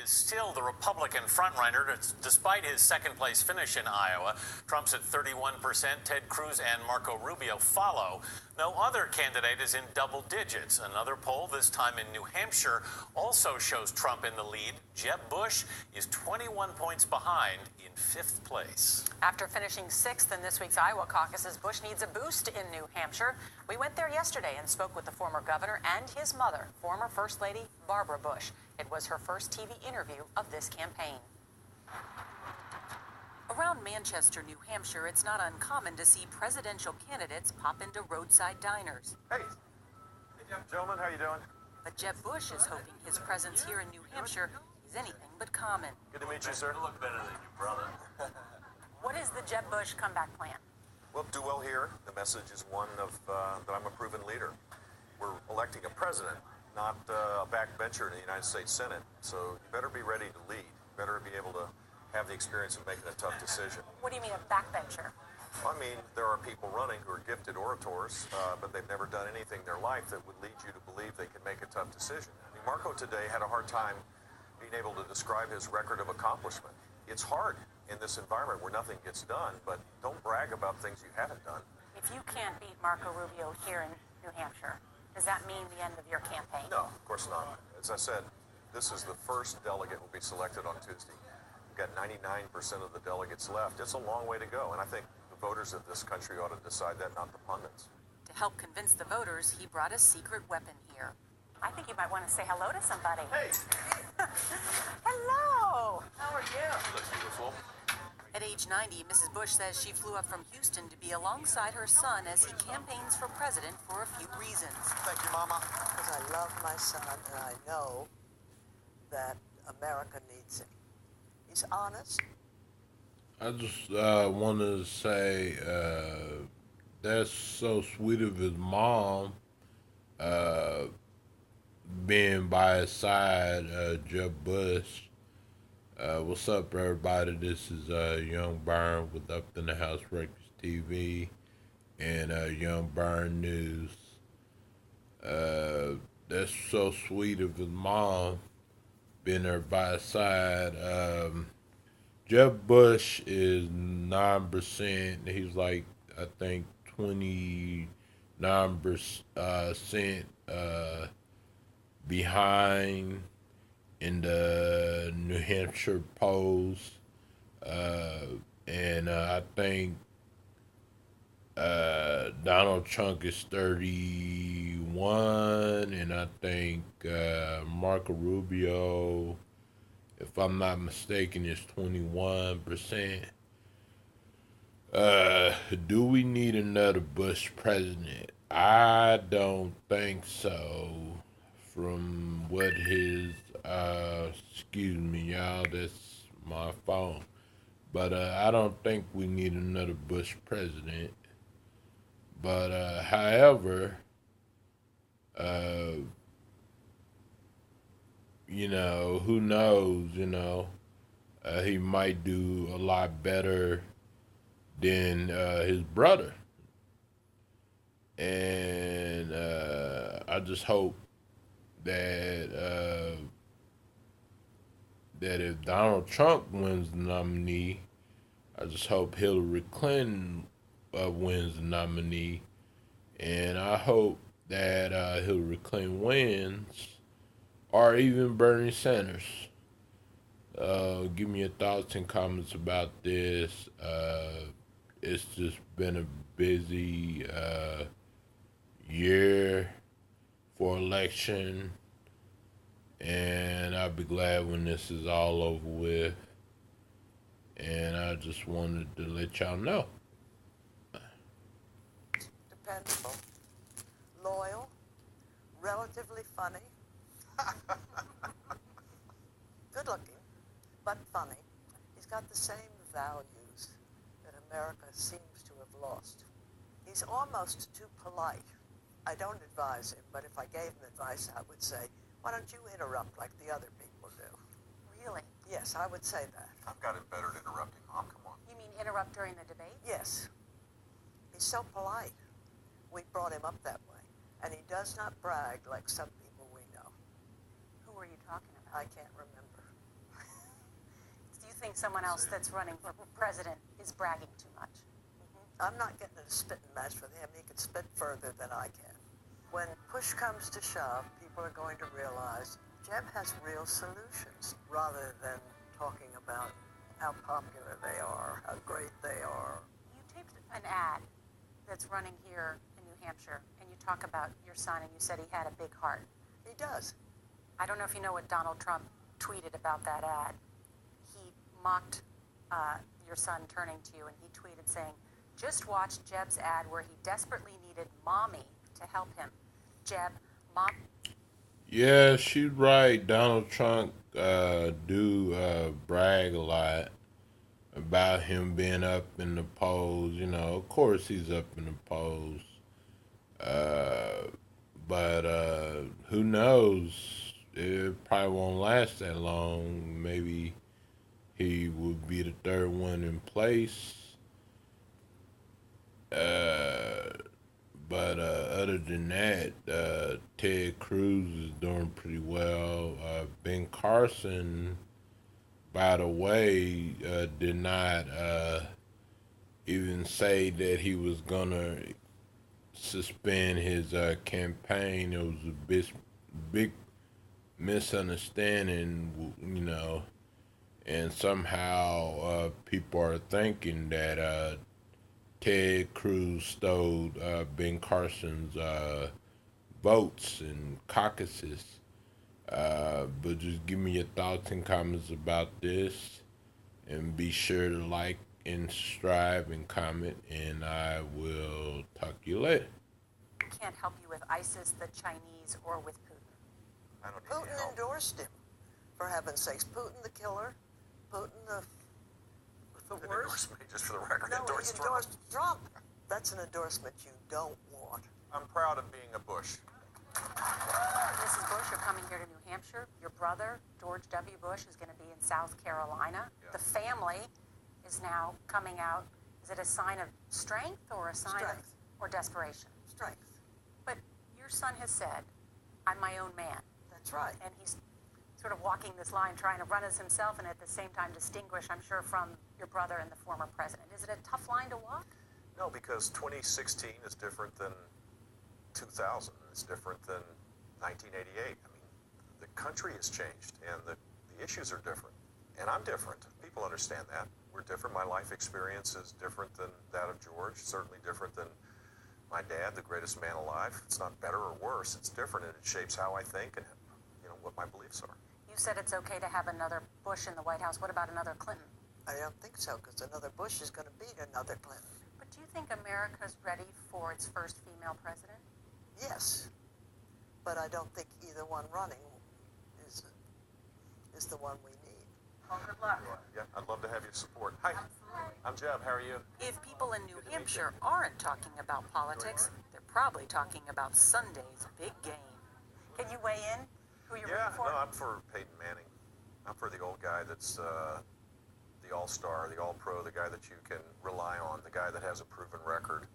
is still the Republican frontrunner despite his second-place finish in Iowa. Trump's at 31%. Ted Cruz and Marco Rubio follow. No other candidate is in double digits. Another poll, this time in New Hampshire, also shows Trump in the lead. Jeb Bush is 21 points behind in fifth place. After finishing sixth in this week's Iowa caucuses, Bush needs a boost in New Hampshire. We went there yesterday and spoke with the former governor and his mother, former First Lady Barbara Bush. It was her first TV interview of this campaign. Around Manchester, New Hampshire, it's not uncommon to see presidential candidates pop into roadside diners. Hey, gentlemen, how you doing? But Jeb Bush is hoping his presence here in New Hampshire is anything but common. Good to meet you, sir. You look better than you, brother. What is the Jeb Bush comeback plan? Well, do well here. The message is one of that I'm a proven leader. We're electing a president, not a backbencher in the United States Senate. So you better be ready to lead. You better be able to have the experience of making a tough decision. What do you mean a backbencher? I mean, there are people running who are gifted orators, but they've never done anything in their life that would lead you to believe they can make a tough decision. I mean, Marco today had a hard time being able to describe his record of accomplishment. It's hard in this environment where nothing gets done, but don't brag about things you haven't done. If you can't beat Marco Rubio here in New Hampshire, does that mean the end of your campaign? No, of course not. As I said, this is the first delegate will be selected on Tuesday. We've got 99% of the delegates left. It's a long way to go, and I think the voters of this country ought to decide that, not the pundits. To help convince the voters, he brought a secret weapon here. I think you might want to say hello to somebody. Hey! Hello! How are you? Look beautiful. At age 90, Mrs. Bush says she flew up from Houston to be alongside her son as he campaigns for president for a few reasons. Thank you, Mama. Because I love my son and I know that America needs him. He's honest. I just wanted to say that's so sweet of his mom being by his side, Jeb Bush. What's up, everybody? This is Young Byron with Up in the House Records TV and Young Byron News. That's so sweet of his mom being there by his side. Jeb Bush is 9%. He's like, I think, 29% behind in the New Hampshire polls. And I think Donald Trump is 31, and I think Marco Rubio, if I'm not mistaken, is 21%. Do we need another Bush president? I don't think so. From what his, excuse me, y'all, that's my phone. But I don't think we need another Bush president. But however, you know, who knows, you know, he might do a lot better than his brother. And I just hope that that if Donald Trump wins the nominee, I just hope Hillary Clinton wins the nominee. And I hope that Hillary Clinton wins, or even Bernie Sanders. Give me your thoughts and comments about this. It's just been a busy year for election, and I'll be glad when this is all over with. And I just wanted to let y'all know. Dependable, loyal, relatively funny, good looking, but funny. He's got the same values that America seems to have lost. He's almost too polite. I don't advise him, but if I gave him advice, I would say, why don't you interrupt like the other people do? Really? Yes, I would say that. I've got it better at interrupting, Mom. Come on. You mean interrupt during the debate? Yes. He's so polite. We brought him up that way. And he does not brag like some people we know. Who are you talking about? I can't remember. think someone else that's running for president is bragging too much? I'm not getting in a spitting match with him. He can spit further than I can. When push comes to shove, people are going to realize Jeb has real solutions rather than talking about how popular they are, how great they are. You taped an ad that's running here in New Hampshire, and you talk about your son, and you said he had a big heart. He does. I don't know if you know what Donald Trump tweeted about that ad. He mocked your son turning to you, and he tweeted saying, "Just watch Jeb's ad where he desperately needed mommy to help him. Jeb, mom." Yeah, she's right. Donald Trump do brag a lot about him being up in the polls. You know, of course he's up in the polls. But who knows? It probably won't last that long. Maybe he would be the third one in place. But other than that, Ted Cruz is doing pretty well. Ben Carson, by the way, did not even say that he was gonna suspend his campaign. It was a big misunderstanding, you know, and somehow people are thinking that Ted Cruz stole Ben Carson's votes and caucuses. But just give me your thoughts and comments about this, and be sure to like and subscribe and comment, and I will talk to you later. Can't help you with ISIS, the Chinese, or with Putin. I don't need any Putin help. endorsed him, for heaven's sakes. Putin the killer, Putin the Didn't worst. endorse me, just for the record. No, he Endorsed Trump. endorsed Trump. That's an endorsement you don't want. I'm proud of being a Bush. Mrs. Bush, you're coming here to New Hampshire. Your brother, George W. Bush, is going to be in South Carolina. Yeah. The family is now coming out. Is it a sign of strength or a sign Strength. or desperation? Strength. But your son has said, "I'm my own man," That's right. and he's sort of walking this line, trying to run as himself, and at the same time distinguish, I'm sure, from your brother and the former president. Is it a tough line to walk? No, because 2016 is different than 2000. It's different than 1988. I mean, the country has changed, and the issues are different. And I'm different. People understand that. We're different. My life experience is different than that of George, certainly different than my dad, the greatest man alive. It's not better or worse. It's different, and it shapes how I think and, you know, what my beliefs are. You said it's okay to have another Bush in the White House. What about another Clinton? I don't think so, because another Bush is going to beat another Clinton. But do you think America's ready for its first female president? Yes, but I don't think either one running is the one we need. Well, good luck. Yeah, I'd love to have your support. Hi, I'm Jeb. How are you? If people in New Hampshire aren't talking about politics, they're probably talking about Sunday's big game. Can you weigh in? Who you're Yeah, rooting for? no, I'm for Peyton Manning. I'm for the old guy that's the all-star, the all-pro, the guy that you can rely on, the guy that has a proven record.